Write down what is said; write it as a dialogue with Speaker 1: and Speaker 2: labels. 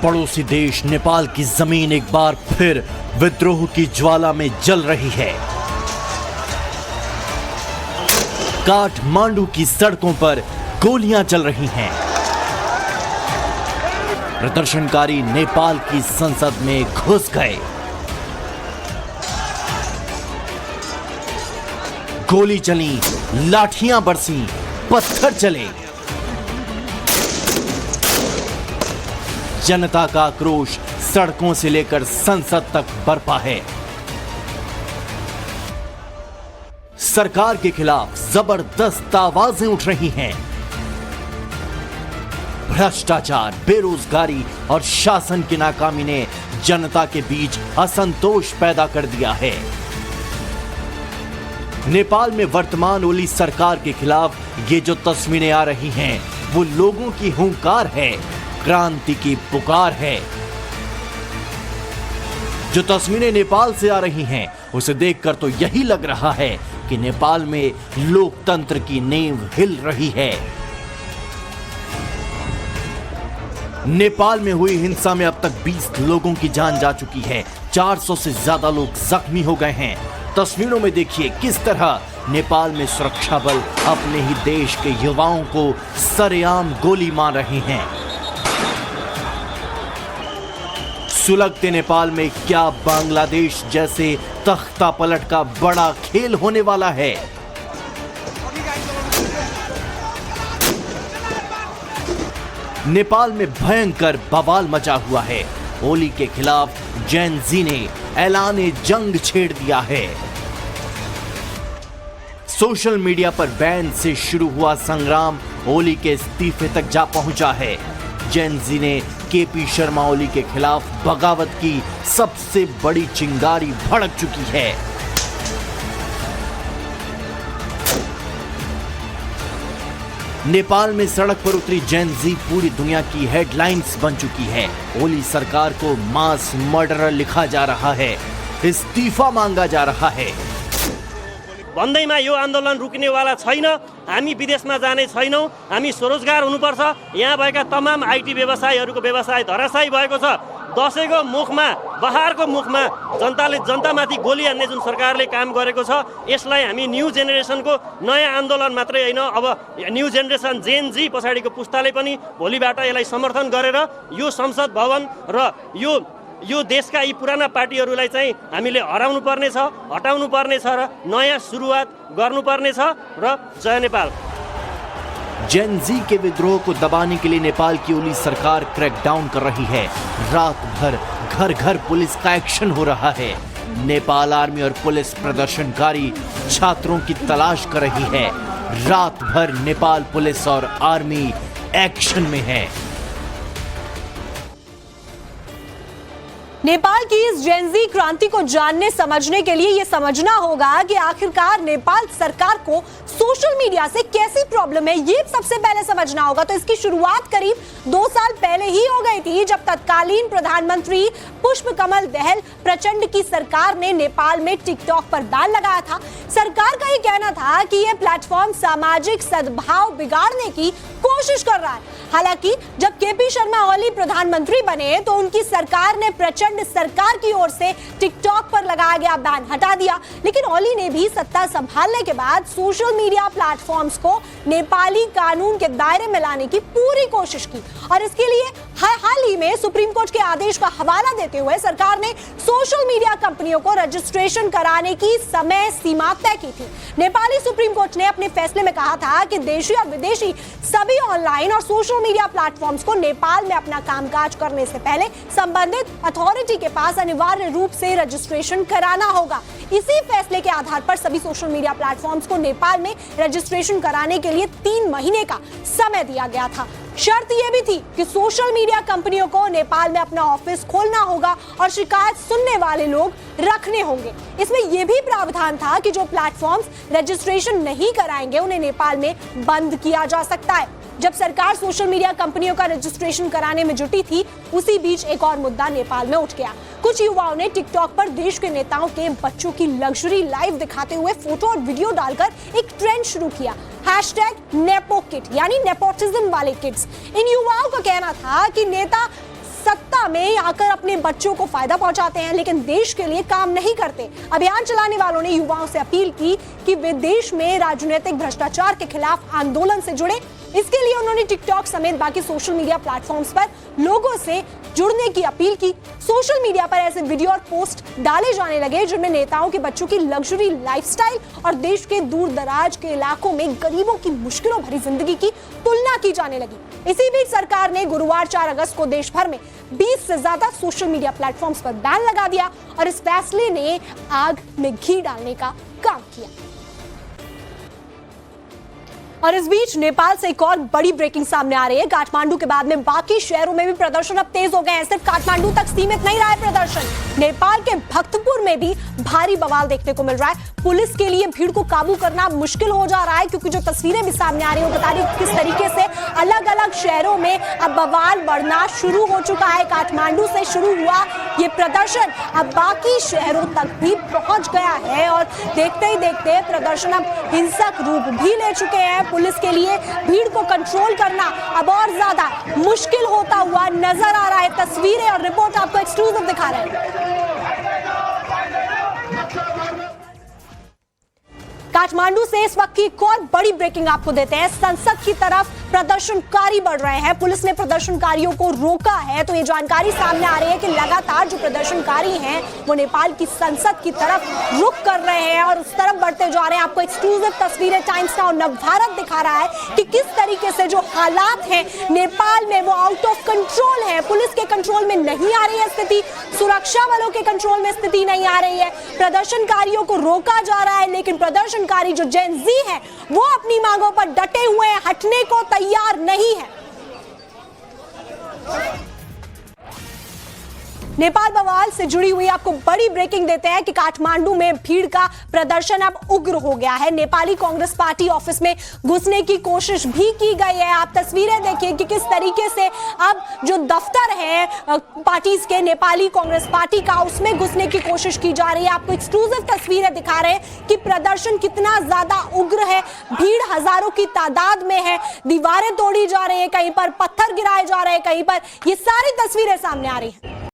Speaker 1: पड़ोसी देश नेपाल की जमीन एक बार फिर विद्रोह की ज्वाला में जल रही है। काठमांडू की सड़कों पर गोलियां चल रही हैं। प्रदर्शनकारी नेपाल की संसद में घुस गए। गोली चली, लाठियां बरसी, पत्थर चले। जनता का आक्रोश सड़कों से लेकर संसद तक बरपा है। सरकार के खिलाफ जबरदस्त आवाजें उठ रही हैं। भ्रष्टाचार, बेरोजगारी और शासन की नाकामी ने जनता के बीच असंतोष पैदा कर दिया है। नेपाल में वर्तमान ओली सरकार के खिलाफ ये जो तस्वीरें आ रही हैं, वो लोगों की हुंकार है, क्रांति की पुकार है। जो तस्वीरें नेपाल से आ रही हैं, उसे देखकर तो यही लग रहा है कि नेपाल में लोकतंत्र की नींव हिल रही है। नेपाल में हुई हिंसा में अब तक 20 लोगों की जान जा चुकी है। 400 से ज्यादा लोग जख्मी हो गए हैं। तस्वीरों में देखिए किस तरह नेपाल में सुरक्षा बल अपने ही देश के युवाओं को सरेआम गोली मार रहे हैं। सुलगते नेपाल में क्या बांग्लादेश जैसे तख्ता पलट का बड़ा खेल होने वाला है? नेपाल में भयंकर बवाल मचा हुआ है। ओली के खिलाफ जेन जी ने ऐलाने जंग छेड़ दिया है। सोशल मीडिया पर बैन से शुरू हुआ संग्राम ओली के इस्तीफे तक जा पहुंचा है। जेन जी ने केपी शर्मा ओली के खिलाफ बगावत की सबसे बड़ी चिंगारी भड़क चुकी है। नेपाल में सड़क पर उतरी जेन जी पूरी दुनिया की हेडलाइंस बन चुकी है। ओली सरकार को मास मर्डरर लिखा जा रहा है, इस्तीफा मांगा जा रहा है।
Speaker 2: भन्दैमा यो आन्दोलन रुक्नेवाला छैन। हामी विदेशमा जाने छैनौँ। हामी स्वरोजगार हुनुपर्छ। यहाँ भएका तमाम आइटी व्यवसायीहरूको व्यवसाय धराशायी भएको छ। दसैँको मुखमा, बहारको मुखमा जनताले जनतामाथि गोली हान्ने जुन सरकारले काम गरेको छ, यसलाई हामी न्यू जेनेरेसनको नयाँ आन्दोलन मात्रै होइन, अब न्यू जेनेरेसन जेन जी पछाडिको पुस्ताले पनि भोलिबाट यसलाई समर्थन गरेर यो संसद भवन र यो देशका यी पुराना पार्टीहरूलाई चाहिँ हामीले हराउनु पर्ने छ, हटाउनु पर्ने छ र नयाँ सुरुवात गर्नुपर्ने छ र जय नेपाल।
Speaker 1: जेन जी के विद्रोह को दबाने के लिए नेपाल की ओली सरकार क्रैकडाउन कर रही है। रात भर घर घर पुलिस का एक्शन हो रहा है। नेपाल आर्मी और पुलिस प्रदर्शनकारी छात्रों की तलाश कर रही है। रात भर नेपाल पुलिस और आर्मी एक्शन में है।
Speaker 3: नेपाल की इस जेनजी क्रांति को जानने समझने के लिए यह समझना होगा कि आखिरकार नेपाल सरकार को सोशल मीडिया से कैसी प्रॉब्लम है, ये सबसे पहले समझना होगा। तो इसकी शुरुआत करीब 2 साल पहले ही हो गई थी, जब तत्कालीन प्रधानमंत्री पुष्पकमल दहल प्रचंड की सरकार ने नेपाल में टिकटॉक पर बैन लगाया था। सरकार का ये कहना था कि यह प्लेटफॉर्म सामाजिक सद्भाव बिगाड़ने की कोशिश कर रहा है। हालांकि जब केपी शर्मा ओली प्रधानमंत्री बने तो उनकी सरकार ने प्रचंड सरकार की ओर से टिकटॉक पर लगाया गया बैन हटा दिया। लेकिन ओली ने भी सत्ता संभालने के बाद सोशल मीडिया प्लेटफॉर्म्स को नेपाली कानून के दायरे में लाने की पूरी कोशिश की और इसके लिए हाल ही में सुप्रीम कोर्ट के आदेश का हवाला देते हुए सरकार ने सोशल मीडिया कंपनियों को रजिस्ट्रेशन कराने की समय सीमा तय की थी। नेपाली सुप्रीम कोर्ट ने अपने फैसले में कहा था कि देशी और विदेशी सभी ऑनलाइन और सोशल मीडिया प्लेटफॉर्म्स को नेपाल में अपना कामकाज करने से पहले संबंधित अथॉरिटी के पास अनिवार्य रूप से रजिस्ट्रेशन कराना होगा। इसी फैसले के आधार पर सभी सोशल मीडिया प्लेटफॉर्म्स को नेपाल में रजिस्ट्रेशन कराने के लिए 3 महीने का समय दिया गया था। शर्त यह भी थी कि सोशल मीडिया कंपनियों को नेपाल में अपना ऑफिस खोलना होगा और शिकायत सुनने वाले लोग रखने होंगे। इसमें यह भी प्रावधान था कि जो प्लेटफॉर्म्स रजिस्ट्रेशन नहीं कराएंगे उन्हें नेपाल में बंद किया जा सकता है। जब सरकार सोशल मीडिया कंपनियों का रजिस्ट्रेशन कराने में जुटी थी, उसी बीच एक और मुद्दा नेपाल में उठ गया। कुछ युवाओं ने टिकटॉक पर देश के नेताओं के बच्चों की लग्जरी लाइफ दिखाते हुए फोटो और वीडियो डालकर एक ट्रेंड शुरू किया, #नेपो किड, यानी नेपोटिज्म वाले किड्स। इन युवाओं का कहना था कि नेता सत्ता में आकर अपने बच्चों को फायदा पहुंचाते हैं लेकिन देश के लिए काम नहीं करते। अभियान चलाने वालों ने युवाओं से अपील की कि वे देश में राजनीतिक भ्रष्टाचार के खिलाफ आंदोलन से जुड़े। इसके लिए उन्होंने टिकटॉक समेत बाकी सोशल मीडिया प्लेटफॉर्म्स पर लोगों से जुड़ने की अपील की। सोशल मीडिया पर ऐसे वीडियो और पोस्ट डाले जाने लगे जिनमें नेताओं के बच्चों की लग्जरी लाइफस्टाइल और देश के दूर दराज के इलाकों में गरीबों की मुश्किलों भरी जिंदगी की तुलना की जाने लगी। इसी बीच सरकार ने गुरुवार 4 अगस्त को देश भर में 20 से ज्यादा सोशल मीडिया प्लेटफॉर्म्स पर बैन लगा दिया और इस फैसले ने आग में घी डालने का काम किया। और इस बीच नेपाल से एक और बड़ी ब्रेकिंग सामने आ रही है। काठमांडू के बाद में बाकी शहरों में भी प्रदर्शन अब तेज हो गए हैं। सिर्फ काठमांडू तक सीमित नहीं रहा है प्रदर्शन, नेपाल के भक्तपुर में भी भारी बवाल देखने को मिल रहा है। पुलिस के लिए भीड़ को काबू करना मुश्किल हो जा रहा है क्योंकि जो तस्वीरें भी सामने आ रही है वो बता रही है किस तरीके से अलग अलग शहरों में अब बवाल बढ़ना शुरू हो चुका है। काठमांडू से शुरू हुआ ये प्रदर्शन अब बाकी शहरों तक भी पहुंच गया है और देखते ही देखते प्रदर्शन अब हिंसक रूप भी ले चुके हैं। पुलिस के लिए भीड़ को कंट्रोल करना अब और ज्यादा मुश्किल होता हुआ नजर आ रहा है। तस्वीरें और रिपोर्ट आपको एक्सक्लूसिव दिखा रहे हैं। काठमांडू से इस वक्त की एक और बड़ी ब्रेकिंग आपको देते हैं। संसद की तरफ प्रदर्शनकारी बढ़ रहे हैं, पुलिस ने प्रदर्शनकारियों को रोका है। तो ये जानकारी सामने आ रही है कि लगातार जो प्रदर्शनकारी हैं वो नेपाल की संसद की तरफ रुख कर रहे हैं और उस तरफ बढ़ते जा रहे हैं। आपको एक्सक्लूसिव तस्वीरें टाइम्स नाउ नवभारत दिखा रहा है कि किस तरीके से जो हालात हैं नेपाल में वो आउट ऑफ कंट्रोल है। पुलिस के कंट्रोल में नहीं आ रही है स्थिति, सुरक्षा बलों के कंट्रोल में स्थिति नहीं आ रही है। प्रदर्शनकारियों को रोका जा रहा है लेकिन प्रदर्शनकारी जो जेन जी है वो अपनी मांगों पर डटे हुए हैं, हटने को तैयार नहीं है। नेपाल बवाल से जुड़ी हुई आपको बड़ी ब्रेकिंग देते हैं कि काठमांडू में भीड़ का प्रदर्शन अब उग्र हो गया है। नेपाली कांग्रेस पार्टी ऑफिस में घुसने की कोशिश भी की गई है। आप तस्वीरें देखिए कि किस तरीके से अब जो दफ्तर है पार्टीज के नेपाली कांग्रेस पार्टी का उसमें घुसने की कोशिश की जा रही है। आपको एक्सक्लूसिव तस्वीरें दिखा रहे हैं कि प्रदर्शन कितना ज्यादा उग्र है। भीड़ हजारों की तादाद में है, दीवारें तोड़ी जा रही है, कहीं पर पत्थर गिराए जा रहे हैं, कहीं पर ये सारी तस्वीरें सामने आ रही हैं।